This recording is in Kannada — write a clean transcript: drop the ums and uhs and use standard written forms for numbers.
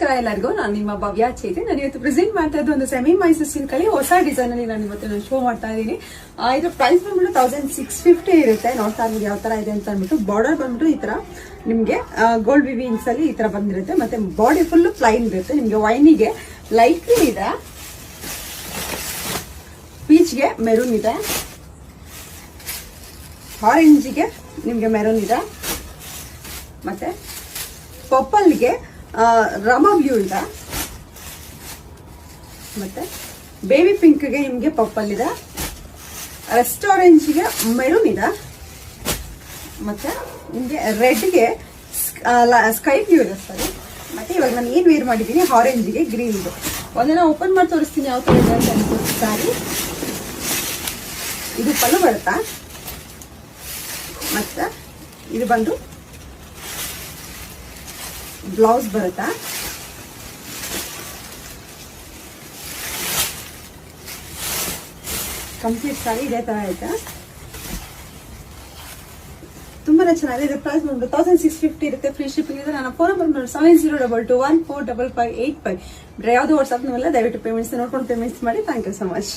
ನಮಸ್ಕಾರ ಎಲ್ಲರಿಗೂ. ನಾನು ನಿಮ್ಮ ಭವ್ಯ ಚೈತಿ. ನಾನು ಇವತ್ತು ಪ್ರೆಸೆಂಟ್ ಮಾಡ್ತಾ ಇದ್ದು ಒಂದು ಸೆಮಿ ಮೈಸೂರು ಸಿಲ್ಕ್ ಅಲ್ಲಿ ಹೊಸ ಡಿಸೈನ್ ಅಲ್ಲಿ ನಾನು ಇವತ್ತು ಶೋ ಮಾಡ್ತಾ ಇದ್ದೀನಿ. ಇದ್ರ ಪ್ರೈಸ್ ಬಂದ್ಬಿಟ್ಟು 1650 ಇರುತ್ತೆ. ನೋಡ್ತಾ ಇರ್ಬೋದು ಯಾವ ತರ ಇದೆ ಅಂತ ಅಂದ್ಬಿಟ್ಟು. ಬಾರ್ಡರ್ ಬಂದ್ಬಿಟ್ಟು ಈ ತರ ನಿಮ್ಗೆ ಗೋಲ್ಡ್ ವಿವಿಂಗ್ಸ್ ಅಲ್ಲಿ ಈ ತರ ಬಂದಿರುತ್ತೆ. ಮತ್ತೆ ಬಾಡಿ ಫುಲ್ ಪ್ಲೈನ್ ಇರುತ್ತೆ. ನಿಮ್ಗೆ ವೈನಿಗೆ ಲೈಟ್ ಗ್ರೀನ್ ಇದೆ, ಪೀಚ್ಗೆ ಮೆರೂನ್ ಇದೆ, ಆರೆಂಜ್ಗೆ ನಿಮ್ಗೆ ಮೆರೂನ್ ಇದೆ, ಮತ್ತೆ ಪರ್ಪಲ್ಗೆ ರಮಾ ಬ್ಲೂ ಇದೆ, ಮತ್ತೆ ಬೇಬಿ ಪಿಂಕ್ಗೆ ನಿಮ್ಗೆ ಪರ್ಪಲ್ ಇದೆ, ರೆಸ್ಟ್ ಆರೆಂಜ್ಗೆ ಮೆರೂನ್ ಇದೆ, ಮತ್ತೆ ನಿಮ್ಗೆ ರೆಡ್ಗೆ ಸ್ಕೈ ಬ್ಲೂ ಇದೆ ಸರಿ. ಮತ್ತೆ ಇವಾಗ ನಾನು ಏನ್ ವೇರ್ ಮಾಡಿದ್ದೀನಿ ಆರೆಂಜ್ಗೆ ಗ್ರೀನ್ ಇದೆ. ಒಂದನ್ನ ಓಪನ್ ಮಾಡಿ ತೋರಿಸ್ತೀನಿ ಯಾವ ತರ ಇದೆ ಅಂತ ಅನ್ಸುತ್ತೆ ಸಾರಿ. ಇದು ಪಲ್ಲು ಬರುತ್ತಾ, ಮತ್ತೆ ಇದು ಬಂದು ಬ್ಲೌಸ್ ಬರುತ್ತಾ. ಕಂಪ್ಲೀಟ್ ಸಾರಿ ಇದೇ ತರ ಐತೆ. ತುಂಬಾನೇ ಚೆನ್ನಾಗಿದೆ. ಇದು ಪ್ರೈಸ್ ಬಂದು 1650 ಇರುತ್ತೆ. ಫ್ರೀ ಶಿಪ್ಪಿಂಗ್ ಇದೆ. ನನ್ನ ಫೋನ್ ನಂಬರ್ 7022145585. ಯಾವ್ದು ವಾಟ್ಸ್ಆಪ್ ನಲ್ಲ ದಯವಿಟ್ಟು ಪೇಮೆಂಟ್ಸ್ ನೋಡ್ಕೊಂಡು ಪೇಮೆಂಟ್ಸ್ ಮಾಡಿ. Thank you so much.